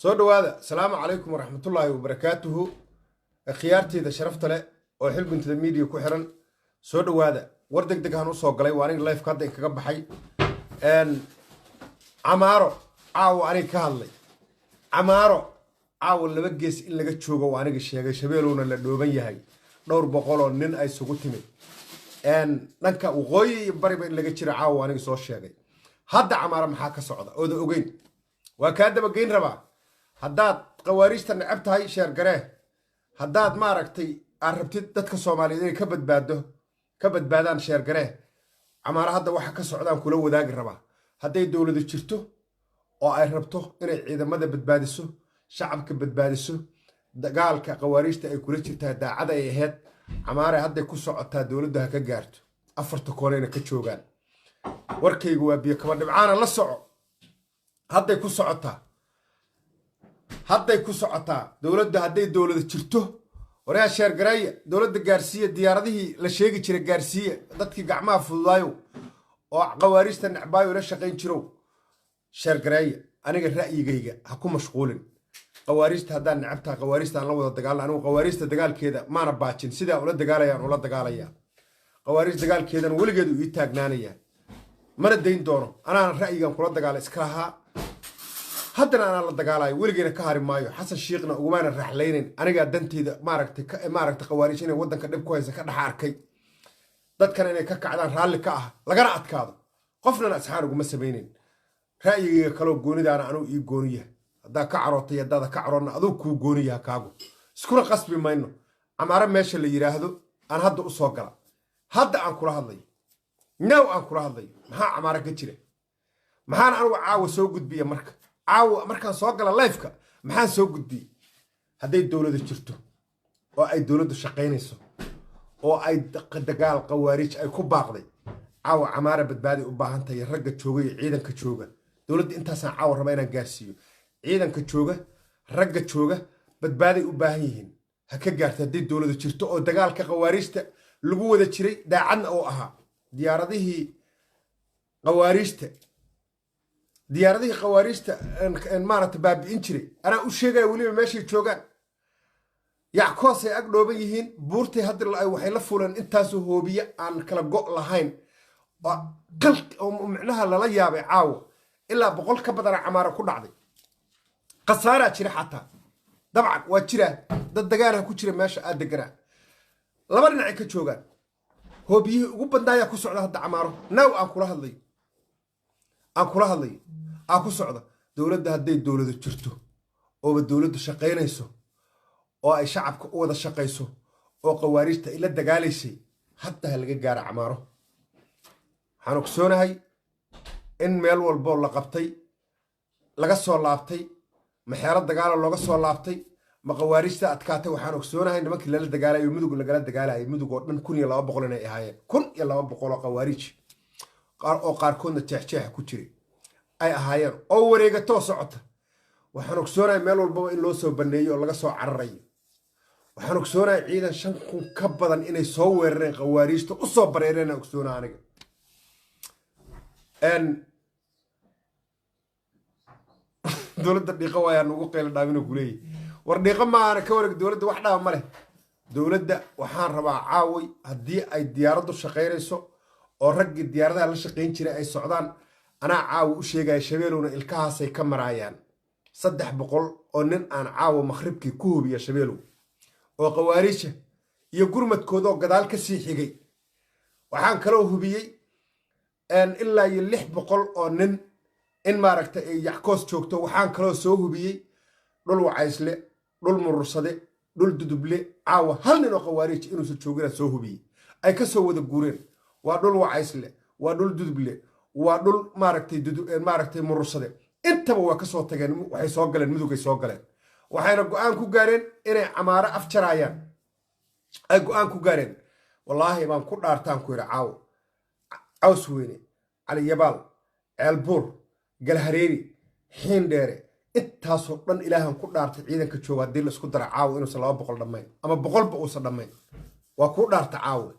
soo dhawaada asalaamu calaykum waraxmatullaahi wabarakaatuhu khiyaarteyda sharafta leh oo xilguntada media ku xiran soo dhawaada war degdeg aan u soo galay waa aniga live ka hadda kaga baxay camaaro caawa aniga ka hadlay camaaro caawa laba gees in laga joogo waa aniga sheegay shabeelowna la dhooban yahay dhowr boqol oo nin ay isugu timid dhanka waqooyi iyo bariba in laga jira caawa aniga soo sheegay hadda camaaro maxaa ka socda ooda ogeyn waa kaa dabageyn rabaa haddaad qawaariijta necab tahay sheer garee haddaad maaragtay aad rabtid dadka soomaaliyeed inay ka badbaadaan sheer garee camaaro hadda waxa ka socdaan kula wadaagi rabaa hadday dowladu jirto oo ay rabto inay ciidamada badbaadiso shacabka badbaadiso dagaalka qawaariijta ay kula jirtaa daacada ay ahayd camaare hadday ku socotaa dowladdu ha ka gaarto afarta koonayna ka joogaan warkaygu waa biyo kaba dhibcaana la soco hadday ku socotaa dowladda hadday dowlada jirto warayaa sheer gareeya dowladda gaarsiiya diyaaradihii la sheegi jiray gaarsiiya dadkii gacmaha fududaayo oo qawaariijta necbaayo la shaqayn jirow sheer gareeya aniga ra'yigayga ha ku mashquulin qawaariijta haddaan necabtaa qawaariijta aan la wada dagaalna anigu qawaariijta dagaalkeeda maana baajin sidaa ula dagaalayaan ula dagaalayaa qawaariij dagaalkeedana weligeedu ii taagnaanayaa mana dayn doono anaana ra'yigan kula dagaala iska lahaa haddana anaa la dagaalayo weligeena ka hari maayo xasan shiikhna ugumaana raaxlaynayn anigaa danteyda maaragtay qawaariij inay waddanka dhib ku haysa ka dhex arkay dadkana inay ka kacdaan raalli ka ah lagana adkaado qofnana asxaan uguma samaynayn ra'yigayga kaloo goonidaana anuu ii gooniya haddaa ka carootay haddaada ka caroonna aduu kuu gooniyaha kaagu iskuna qasbi mayno camaaro meesha la yidhaahdo aan hadda u soo gala hadda aan kula hadlayo now aan kula hadlayo maxaa camaaro ka jira maxaan anugu caawa soo gudbiya caawa markaan soo gala lifeka maxaan soo gudbiyey hadday dowladu jirto oo ay dowladdu shaqaynayso oo ay dagaal qawaariij ay ku baaqday caawa camaara badbaadi u baahan tahay ragga jooga iyo ciidanka jooga dowladda intaasaan caawa raba inaan gaarsiiyo ciidanka jooga ragga jooga badbaaday u baahan yihiin ha ka gaarta hadday dowladu jirto oo dagaalka qawaariijta lagu wada jiray daacadna oo ahaa diyaaradihii qawaariijta maaragta baabi'in jiray anaa u sheegaya weliba meeshay joogaan yackoosay ag dhooban yihiin buurtay hadda waxay la fuuleen intaasoo hoobiye aan kala go' lahayn oo micnaha lala yaabay caawa ilaa 100 ka badana camaaro ku dhacday khasaaraa jira xataa dabcan waa jiraa dad dagaalaha ku jira meesha aad deganaa laba dhinacay ka joogaan hoobiyihii ugu bandaayaa ku socda hadda camaaro now aan kula hadlayo ku socda dowladda hadday dowladu jirto ooba dowladdu shaqaynayso oo ay shacabka u wada shaqayso oo qawaariijta ila dagaalaysay hadda ha laga gaara camaaro waxaan ogsoonahay in meel walboo la qabtay laga soo laabtay maxeero dagaalo looga soo laabtay ma qawaariijta adkaatay waxaan ogsoonahay nimankii lala dagaalayo mudug lagala dagaalayo mudug oo dhan 1200 inay ahaayeen 1200 oo qawaariij oo qaarkoodna jeexjeexa ku jiray ay ahaayeen oo wareegatoo socota waxaan ogsoonahay meel walbaba in loo soo banneeyo oo laga soo cararayo waxaan ogsoonahay ciidan 5,000 ka badan inay soo weerareen qawaariijta u soo bareereen ogsoonaa aniga dowladda dhiiqa waayaan ugu qayla dhaamino kuleeyahy war dhiiqa maana ka wareeg dowladda wax dhaaba ma leh dowladda waxaan rabaa caaway haddii ay diyaaraddu shaqaynayso oo raggii diyaaradaha la shaqayn jiray ay socdaan anaa caawa u sheegaya shabeelowna ilkahaasay ka maraayaan 300 oo nin aan caawa makhribkii ku hubiya shabeelow oo qawaariija iyo gurmadkoodoo gadaal ka sii xigay waxaan kaloo hubiyey ilaa iyo 600 oo nin in maaragtay ay yackoos joogto waxaan kaloo soo hubiyey dhul wacaysle dhul murursade dhul duduble caawa hal nin oo qawaariij inuusan joogina soo hubiyey ay ka soo wada guureen waa dhul wacaysle waa dhul duduble waa dhul maaragtay murursade intaba waa ka soo tageen waxay soo galeen mudugay soo galeen waxayna go'aan ku gaareen inay camaaro afjarayaan ay go'aan ku gaareen wallaahi baan ku dhaartaan ku yidhi caawo caws weyne cali yabaal ceelbuur galhareeri xiindheere intaasoo dhan ilaahan ku dhaartay ciidanka jooga haddii laisku dara caawo inuusan 200 dhammayn ama 100ba uusan dhammayn waa ku dhaarta caawo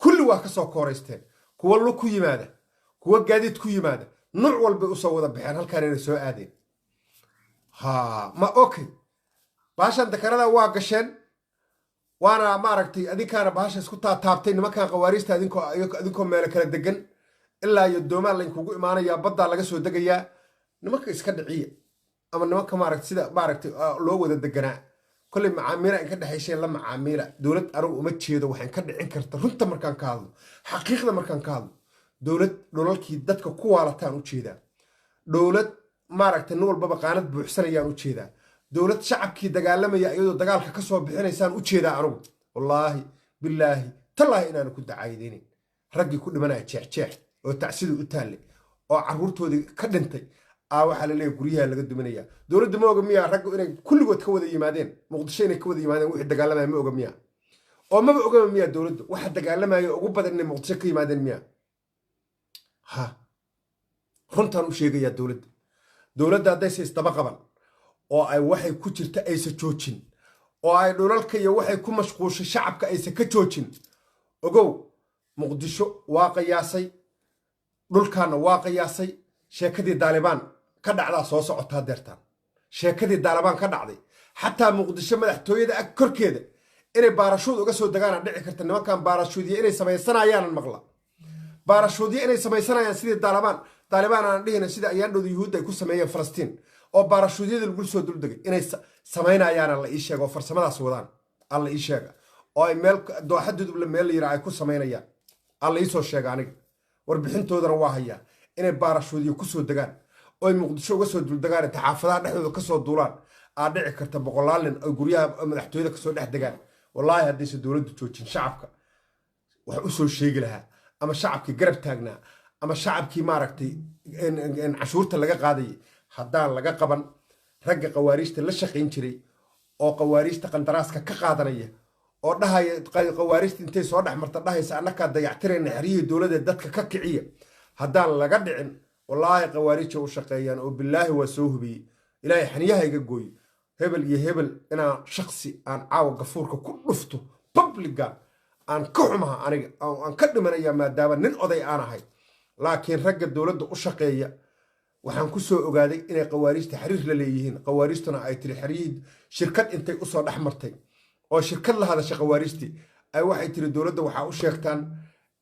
kulli waa ka soo kooraysteen kuwa lu ku yimaada kuwa gaadiid ku yimaada nuuc walbay u soo wada baxeen halkaan inay soo aadeen ها ما اوكي باشان دكرada waa gasheen waana maaragtay adinkaana baasha isku taabtay nimankan qawaariista adinkoo meel kala degan ilaa iyo doomaan la kugu imaanaya badda laga soo degayaa nimanka iska dhiciya ama nimanka maaragtay sida maaragtay loo wada deganaa kulli macaamiila in ka dhaxaysay la macaamiila dawlad arag uma jeedo waxaan ka dhicin karta runta markaan ka hadlo xaqiiqda markaan ka hadlo dawlad dhulalkii dadka ku waalataan u jeedaa dawlad maaragtay nin walba qaanad buuxsanayaan u jeedaa dawlad shacabkii dagaalamaya iyadoo dagaalka ka soo bixinaysaan u jeedaa anigu wallaahi billaahi tallaahi inaanu ku dacaydeynin raggii ku dhimanaya jeexjeex oo tacsidu u taalle oo carruurtoodii ka dhintay waxaa la leeyahay guryaha laga duminaya dawladda ma oga miyaa raggu inay kulligood ka wada yimaadeen muqdisho inay ka wada yimaadeen wixii dagaalamaya ma oga miyaa oo maba ogama miyaa dawladda waxa dagaalamaya ugu badan inay muqdisho ka yimaadeen miyaa ha runtaan u sheegayaa dawladda haddayse isdaba qaban oo ay waxay ku jirta aysa joojin oo ay dhulalka iyo waxay ku mashquushay shacabka aysa ka joojin ogow muqdisho waa qiyaasay dhulkaana waa qiyaasay sheekadii daalibaan ka dhacdaa soo socotaa deertaan sheekadii daalibaan ka dhacday xataa muqdisho madaxtooyada ag korkeeda inay baarashuud uga soo degaana dhici karta nimankan baarashuudiya inay samaysanayaanan maqla baarashuudiya inay samaysanayaan sidii daalibaan aan dhihina sida ayaandhowda yuhuudda ay ku sameeyeen falastiin oo baarashuudyada lagu soo duldegay inay samaynayaana la ii sheega oo farsamadaas wadaan alla ii sheega oo ay meel dooxadudubla meel la yiraa ay ku samaynayaan alla ii soo sheega aniga warbixintoodana waa hayaa inay baarashuudiyo ku soo degaan oo ay muqdisho uga soo duldegaan inta xaafadaha dhexdooda ka soo duulaan aad dhici karta boqolaal nin oo guryaha madaxtooyada kasoo dhex degaan wallaahi haddayse dowladdu joojin shacabka wax u soo sheegi lahaa ama shacabkii garab taagnaa ama shacabkii maaragtay cashuurta laga qaadayay haddaan laga qaban ragga qawaariista la shaqayn jiray oo qawaariista qandaraaska ka qaadanaya oo dhahaya qawaariista intay soo dhex marta dhahaysa annakaa dayactirayna xeryihii dowladda dadka ka kiciya haddaan laga dhicin wallaahi qawaariija u shaqeeyaan oo bilaahi waa soo hubiyey ilaahay xaniyaha iga gooyo hebel iyo hebel inaan shaksi aan caawa gafuurka ku dhufto publiga aan ka xumaha aniga aan ka dhimanaya maadaama nin oday aan ahay laakiin ragga dowladda u shaqeeya waxaan ku soo ogaaday inay qawaariista xiriir la leeyihiin qawaariistuna ay tiri xeryihii shirkad intay u soo dhex martay oo shirkad la hadashay qawaariistii ay waxay tiri dowladda waxaa u sheegtaan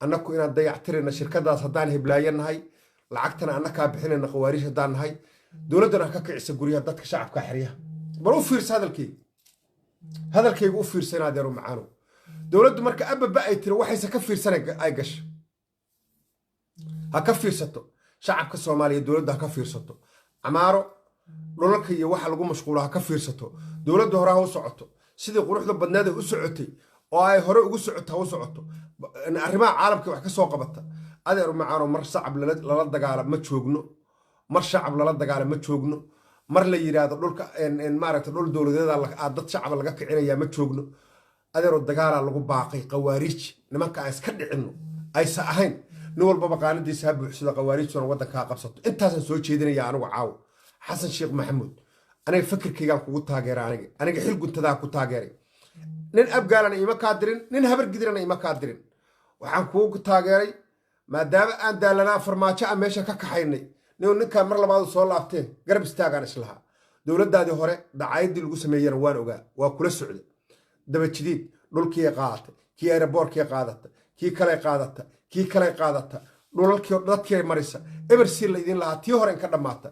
annaku inaan dayactirayna shirkadaas haddaan heblaayo nahay lacagtana annakaa bixinayna qawaariish haddaan nahay dowladdana ka kicisa guryaha dadka shacabka xeryaha bal u fiirsa hadalkaygu u fiirsan adeero macaano dowladdu marka ababa ay tiri waxayse ka fiirsan ay gasho ha ka fiirsato shacabka soomaaliya dowladda ha ka fiirsato camaaro dhulalka iyo waxa lagu mashquulo ha ka fiirsato dowladda hore ha u socoto sidii quruxda badneeda u socotay oo ay hore ugu socoto ha u socoto arrimaha caalamka wax ka soo qabata adeer macaano mar shacab lala dagaala ma joogno mar shacab lala dagaala ma joogno mar la yiraahdo dhulka maaragtay dhul dowladeeda dad shacab laga kicinaya ma joogno adeero dagaala lagu baaqay qawaariij nimanka aan iska dhicinno aysa ahayn nin walbaba qaanadiisa ha buuxsado qawaariijtuna waddankaa qabsato intaasaan soo jeedinaya anigu caawo xasan sheekh maxamuud aniga fikirkaygaan kugu taageera aniga xil guntadaa ku taageeray nin abgaalana ima kaa dirin nin habargidirana ima kaa dirin waxaan kugu taageeray maadaama aan daalanaa farmaajo aan meesha ka kaxaynay ninkaan mar labaadu soo laabteen garab istaagaan islahaa dowladdaadii hore dacaayadii lagu sameeyana waan ogaa waa kula socda dabajidiid dhulkii qaadatay kii aeroboortkii qaadatay kii kale qaadata dhulalkii dadkii marisa ebersii laydin lahaa tii hore in ka dhammaata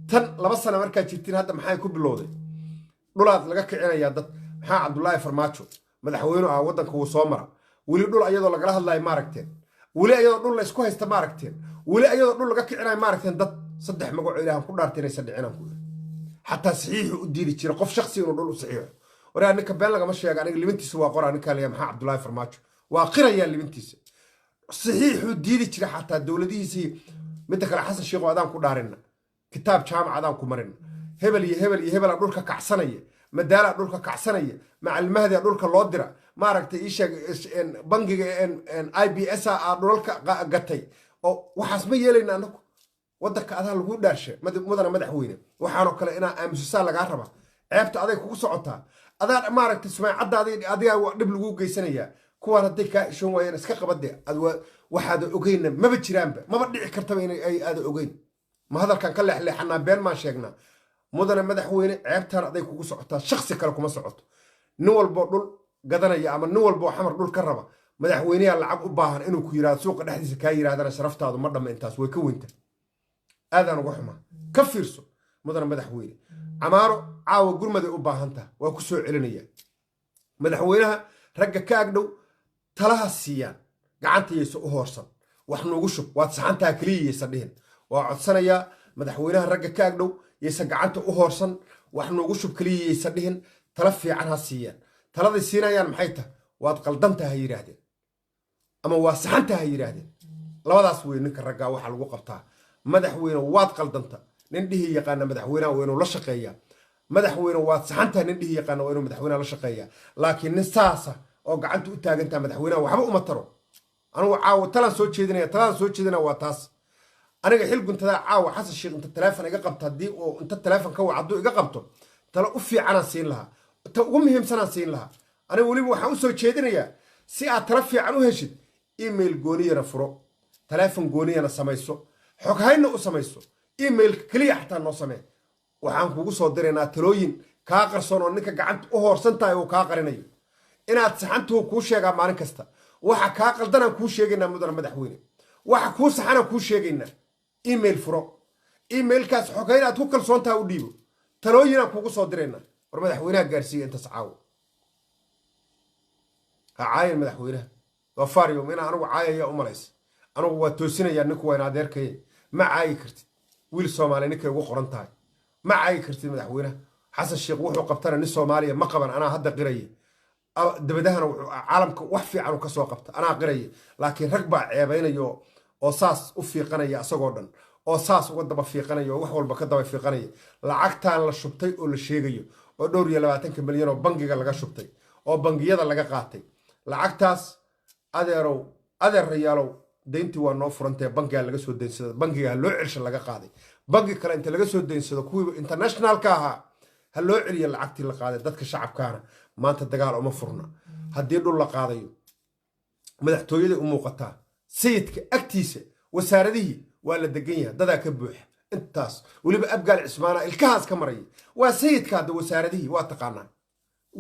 tan 2 sano markaa jirtiin hadda maxay ku bilowday dhulaad laga kicinayaa dad maxaa cabdullaahi farmaajo madaxweyne ah waddanka uu soo mara weli dhul ayadoo lagala hadlayo maaragteen weli ayadoo dhul la isku haysta maaragteen weli ayadoo dhul laga kicinayo maaragteen dad 3 magac ilaahan ku dhaartinaysa dhicinaan ku xataa saxiix u diidi jira qof shakhsi inuu dhul u saxiixo waraa ninka been lagama sheega aniga limintiisa waa qoraa ninka leeyahay maxaa cabdullaahi farmaajo waa qirayaa limintiisa صحيح وديدي جرا حتى دولدي سي متى حسن شيخ ادان كو دارنا كتاب جامع ادان كو مرنا هبل دولك كعسنيه مدالا دولك كعسنيه مع المهدي دولك لو ديرا ما رغتي ايش ان بنغي ان اي بي اس دولك غتي او waxaas ma yeelayna anagu wadanka adaa lagu dhaarshay mudana madaxweyne waxaano kale ina aamusa laga raba ceebta aday kugu socotaa adaa ma ragtay sumcadaadii adiga dib lagu geysanaya kuwaan hadday kaa ishoon waayeen iska qabadee waxaad ogeyna maba jiraanba maba dhici kartaba inay aada ogeyn ma hadalkan ka leexleexanaa been maan sheegnaa mudane madaxweyne ceebtaan aday kugu socotaa shakhsi kale kuma socoto nin walbo dhul gadanaya ama nin walbo xamar dhul ka raba madaxweynaha lacag u baahan inuu ku yiraahdo suuqa dhexdiisa kaa yiraahdana sharaftaadu ma dhamma intaas way ka weynta aadaan uga xumaa ka fiirso mudane madaxweyne camaaro caawa gurmaday u baahantaha waa ku soo celinaya madaxweynaha ragga ka agdhow talaha siiyaan gacantayaysa u hoorsan wax nuugu shub waad saxantaha keliya yaysa dhihin waa codsanayaa madaxweynaha ragga ka agdhow yaysa gacanta u hoorsan wax nuugu shub keliya yaysa dhihin tala fiican ha siiyaan taladay siinayaan maxay tahay waad qaldantaha ha yidhaahdeen ama waa saxantaha ha yidhaahdeen labadaas wey ninka raggaa waxa lagu qabtaa madaxweyne waad qaldanta nin dhihi yaqaana madaxweynaha waa inuu la shaqeeyaa madaxweyne waad saxantaha nin dhihi yaqaana waa inuu madaxweynaha la shaqeeyaa laakiin nin saasa oo gacanta u taagantaha madaxweynaha waxba uma taro anigu caawa talaan soo jeedinaya waa taas aniga xil guntadaa caawa xasan sheekh inta taleefon iga qabto haddii uu inta taleefon ka wac hadduu iga qabto talo u fiicanaan siin lahaa ta ugu muhiimsanaan siin lahaa aniga weliba waxaan u soo jeedinayaa si aad talo fiican u heshid email gooniyana furo taleefon gooniyana samayso xoghaynna u samayso emailka keliya xataa noo samee waxaan kugu soo diraynaa talooyin kaa qarsoon oo ninka gacanta u hoorsan tahay uu kaa qarinayo inaad saxantuhu kuu sheegaa maalin kasta waxa kaa qaldanaan kuu sheegaynaa mudane madaxweyne waxa kuu saxanaan kuu sheegaynaa email furo emailkaas xoghayn aad ku kalsoon taha u dhiibo talooyinaan kugu soo diraynaa war madaxweynaha gaarsiiya intaas caawo ha caayan madaxweynaha waa faryom inaa anigu caayaya u malaysa anigu waa toosinayaa ninku waa in adeerkaye ma caayi kartid wiil soomaaliya ninkay ugu qoran tahay ma caayi kartid madaxweynaha xasan sheekh wuxuu qabtana nin soomaaliya ma qaban anaa hadda qiraye dabadahana wuxuu caalamka wax fiican u ka soo qabta anaa qiraye laakiin rag baa ceebaynayo oo saas u fiiqanaya asagoo dhan oo saas uga daba fiiqanaya oo wax walba ka daba fiiqanaya lacagtaan la shubtay oo la sheegayo oo dhowr iyo 20 milyan oo bangiga laga shubtay oo bangiyada laga qaatay lacagtaas adeerayaalow deyntii waa noo furantee bangiga laga soo daynsado bangiga loo celsho laga qaaday bangi kale inta laga soo daynsado kuwii internationalka ahaa ha loo celiyo lacagtii la qaaday dadka shacabkaana maanta dagaal uma furna haddii dhul la qaadayo madaxtooyada u muuqataa sayidka agtiisa wasaaradihii waa la degan yahay dadaa ka buuxa intaas weliba abgaal cismaana ilkahaas ka maraya waa sayidka hadda wasaaradihii waa taqaanaa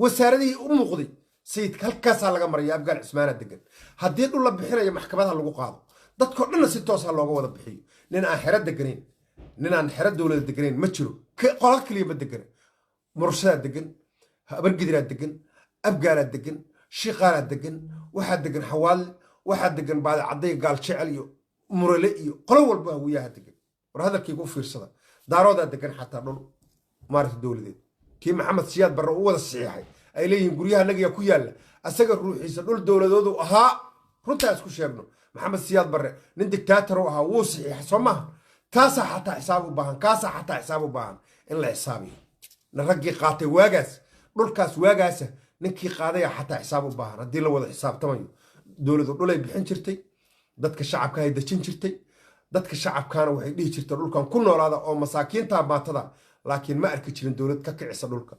wasaaradihii u muuqday sayidka halkaasaa laga maraya abgaal cismaana degan haddii dhul la bixinayo maxkamadaha lagu qaado dadkoo dhanna si toosa looga wada bixiyo nin aan xero deganayn nin aan xero dowlada deganayn ma jiro qolal kaliya ma degana mursadaa degan habargidiraa degan abgaalaa degan shiqaalaa degan waxaa degan xawaalle waxaa degan baadicadday gaal jecel iyo murale iyo qolo walba hawiyaha degan war hadalkayga u fiirsada daaroodaa degan xataa dhul maarata dowladeed kii maxamed siyaad barre u wada saxiixay ay leeyihiin guryaha nagiya ku yaalla asaga ruuxiisa dhul dowladoodu ahaa runtaa isku sheegno maxamed siyaad barre nin dictaator u ahaa wuu saxiixay soo maaha kaasaa xataa xisaab u baahan kaasaa xataa xisaab u baahan in la xisaabiyo na raggii qaatay waagaas dhulkaas waagaasa ninkii qaadaya xataa xisaab u baahan haddii la wada xisaabtamayo dowladu dhulay bixin jirtay dadka shacabka ay dejin jirtay dadka shacabkaana waxay dhihi jirtay dhulkan ku noolaada oo masaakiinta maatada laakiin ma arki jirin dowlad ka kicisa dhulka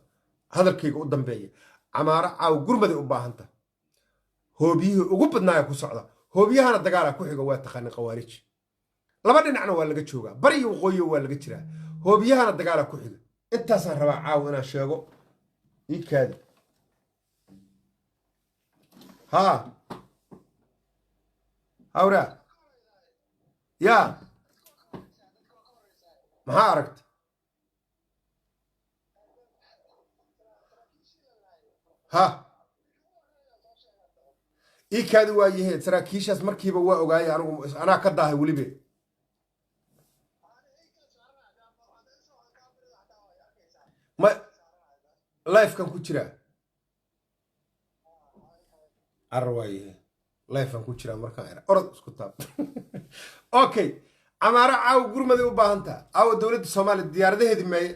hadalkayga u dambeeya camaaro caaw gurmaday u baahanta hoobiyihii ugu badnaaya ku socda hoobiyahana dagaala ku xiga waa taqaanin khawaarij laba dhinacna waa laga joogaa bari iyo waqooyi waa laga jiraa hoobiyahana dagaala ku xiga intaasaan rabaa caaw inaan sheego iidkaadi ها هورا يا ما عرفت ها كاد واجهه سراكيشاس markiiba waa ogaayay anigu anaa ka daahay waliba ma life kan ku jira arwaaye lifean ku jira markaan era orod isku taab okay camaaro caaw gurmaday u baahantaa caaw dowladda Soomaaliya diyaaradaheedii meey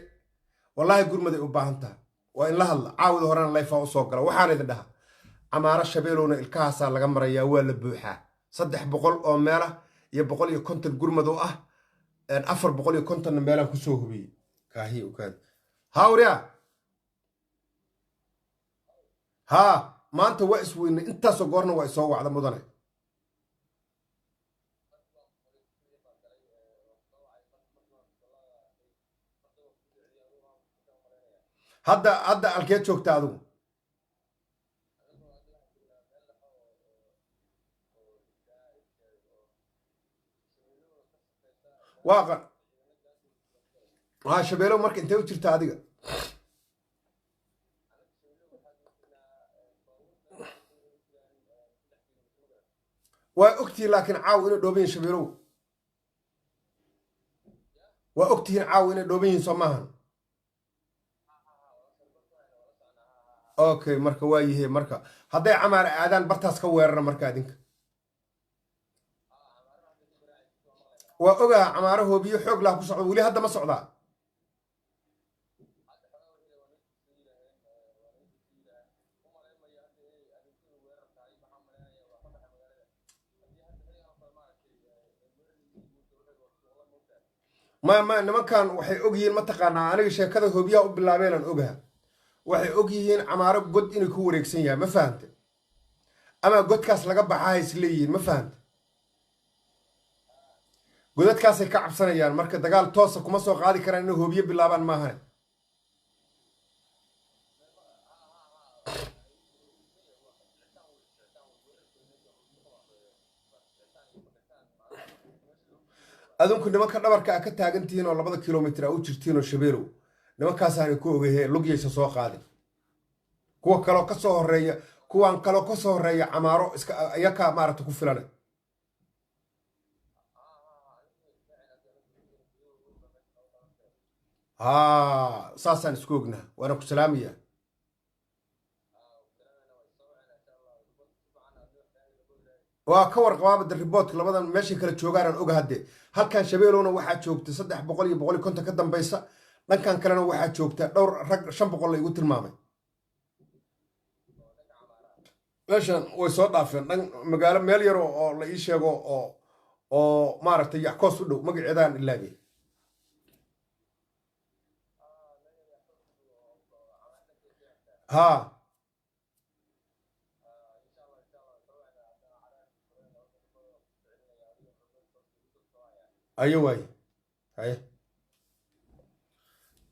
wallahi gurmaday u baahantaa waa in la hadla caawda horena life u soo gala waxaan idin dhaha camaaro shabeelowna ilkahaasa laga marayaa waa la buuxaa 300 oo meela iyo 150 gurmad oo ah 450 meelan ku soo hubiyay kaahi u kaad hawriya ha maanta waa isweyne intaasoo goorna waa isoo wacda mudane hadda halkeed joogta adigu waa shabeelow marka intee u jirta adiga waa ogtihiin laakiin caaw inay dhooban yihiin shabeelow waa ogtihiin caaw inay dhooban yihiin soo maahan okay marka waa yihiin marka hadday camaar aadaan bartaas ka weerara marka adinka waa ogaha camaaro hoobiyo xoog laa ku socda weli hadda ma socdaa ma nimankan waxay og yihiin mataqaanaa aniga sheekada hoobiyaha u bilaabeelan ogaha waxay og yihiin camaaro god inay ku wareegsan yahay ma fahamte ama godkaas laga baxaa is leeyihiin ma fahamte godadkaasay ka cabsanayaan marka dagaal toosa kuma soo qaadi karaan inay hoobiyo bilaabaan maahane adinku nimanka dhabarka a ka taagantihiin oo 2 kilomitir a u jirtiin oo shabeelow nimankaasaanay ku ogahee lugyaysa soo qaadin kuwa kaloo ka soo horeeya kuwaan kaloo ka soo horeeya camaaro iska ayakaa maaragta ku filana saasaan isku ognaha waana ku salaamaya waa ka warqabaaba de riboodka labadan meeshay kala joogaanaan oga hadde halkan shabeelowna waxaa joogta 300 iyo 150 ka dambaysa dhankan kalena waxaa joogta dhowr rag 500 la igu tilmaamay meeshan way soo dhaafeen dhan magaalo meel yar oo la ii sheego oo maaragtay yaxkoos u dhow magaceedaan ilaabay ها ايوه هاي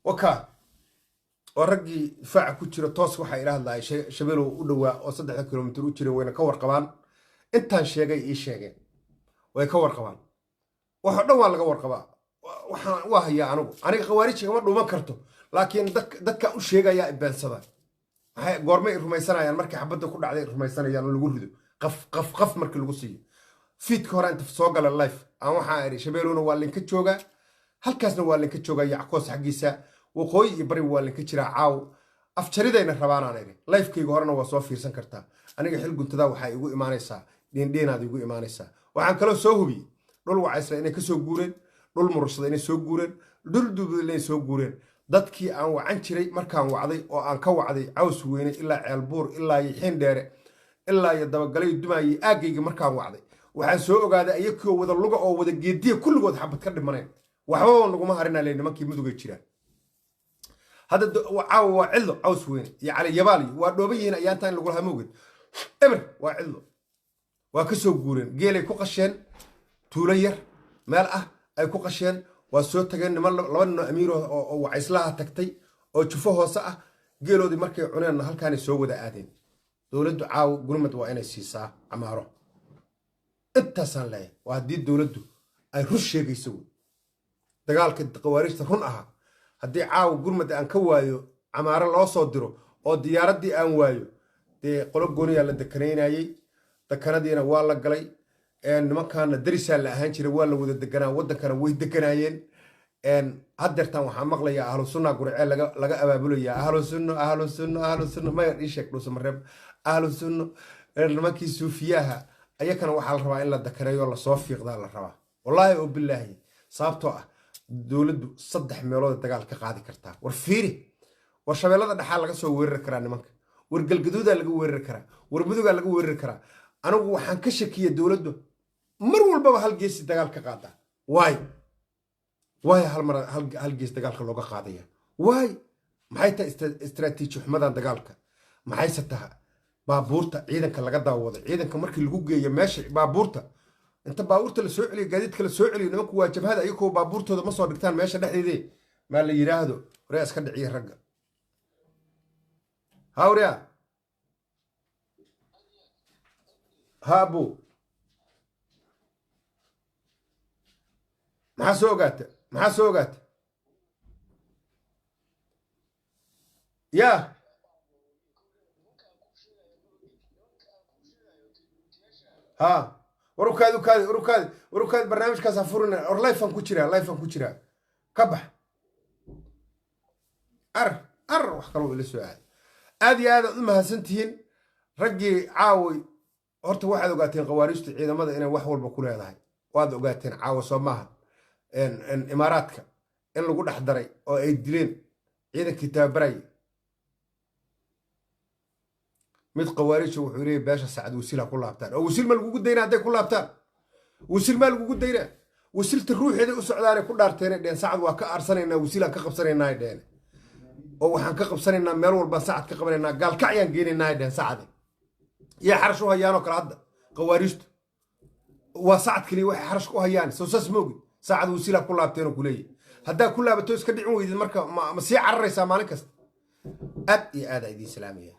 وكا ورقي دفاع ku jira toos waxa ilaahay shabeelow u dhawaa oo 3 kilomitir u jira wayna ka warqabaan intaan sheegay ii sheegeen way ka warqabaan waxa dhan waa laga warqabaa waxaan waa hayaa aniga qawaarijiga ma dhuuman karto laakiin dadka u sheegaya ibansada waxay goormay rumaysanayaan markii xabadda ku dhacday rumaysanayaan lagu rido qaf markii lagu siiyo fiidka hore inta soo gala life aan waxaa iri shabeelowna waa linka jooga halkaasna waa linka jooga yackoos xagiisa waqooyi iyo bari waa linka jira caaw afjaridayna rabaan aan iri lifekayga horena waa soo fiirsan kartaa aniga xil guntada waxaa igu imaanaysaa dhiindhiinaad igu imaanaysaa waxaan kaloo soo hubiyey dhul wacaysla inay ka soo guureen dhul murushada inay soo guureen dhul duubada inay soo guureen dadkii aan wacan jiray markaan wacday oo aan ka wacday caws weyne ilaa ceelbuur ilaa iyo xiin dheere ilaa iyo dabagalay dumaayay aaggayga markaan wacday waxaan soo ogaaday ayakoo wada luga oo wada geediya kulligood xabad ka dhimanayn waxba naguma harinaa le nimankii mudugay jiraan hadda caawa waa cidlo caws weyne iyo cali yabaali waa dhooban yihiin ayaantaa in lagu lahaa mooged eber waa cidlo waa ka soo guureen geelay ku qasheen tuulo yar meel ah ay ku qasheen waa soo tageen niman 2 nin amiir oo wacayslaha tagtay oo jufo hoose ah geeloodii markay cuneen halkaanay soo wada aadeen dowladdu caaw gurmad waa inay siisaa camaaro intaasaan leeyahay waa haddii dowladdu ay run sheegayso dagaalka qawaariijta run ahaa haddii caaw gurmad aan ka waayo camaaro loo soo diro oo diyaaraddii aan waayo dee qolo gooniyaa la dekanaynayey dekanadiina waa la galay nimankaana darisaa la ahaan jiray waa la wada deganaa waddankana way deganaayeen haddeertaan waxaa maqlayaa ahlu sunna gurcee laga abaabulayaa ahlu sunno maya ii sheeg dhuusa mareeb ahlu sunno nimankii suufiyaha ayakana waxaa la rabaa in la dakareeyo lasoo fiiqdaa la rabaa wallaahi oo bilaahi sababtoo ah dowladdu 3 meelood dagaal ka qaadi kartaa war fiiri war shabeellada dhaxaa laga soo weerari karaa nimanka war galgaduudaa laga weerari karaa war mudugaa laga weerari karaa anigu waxaan ka shakiyay dowladdu mar walbaba hal geesi dagaal ka qaada waay hal gees dagaalka looga qaadaya waay maxay tahay istiraatiiji xumadan dagaalka maxayse taha baabuurta ciidanka laga daawado ciidanka markii lagu geeyo meesha baabuurta inta baabuurta la soo celiyo gaadiidka la soo celiyo nimanku waa jabhada ayagoo baabuurtooda ma soo dhigtaan meesha dhexdeedee maa la yidhaahdo horee iska dhiciya ragga هاوريا هابو maxaa soo ogaata yaa ha warukaadi barnaamijkaasa furina or lifan ku jiraa ka bax ar wax kaloo ila soo aad iyo aadaad u mahadsantihiin raggii caawi horta waxaad ogaateen khawaariijta ciidamada inay wax walba ku leedahay waad ogaateen caawa soo maaha imaaraadka in lagu dhex daray oo ay dileen ciidankii tababarayay mid khawaariija wuxuu leeyahy beesha sacad wasiil ha ku laabtaan oo wasiil ma lagugu daynaa hadday ku laabtaan wasiil maa lagugu daynaa wasiilta ruuxeeday u socdaanay ku dhaarteenay dheen sacad waa ka aarsanaynaa wasiilaan ka qabsanaynaa dheen oo waxaan ka qabsanaynaa meel walbaan sacad ka qabanaynaa gaalkacyaan geenaynaa dheen sacade iyo xarash u hayaanoo kale hadda khawaariijtu waa sacad kaliya waxay xarash ku hayaan soo saas moogid saacad wasiilaa ku laabteenoo kuleeyahy haddaa ku laabato iska dhicin weydid marka ma sii cararaysaa maalin kasta aad iyo aada idiin salaamaya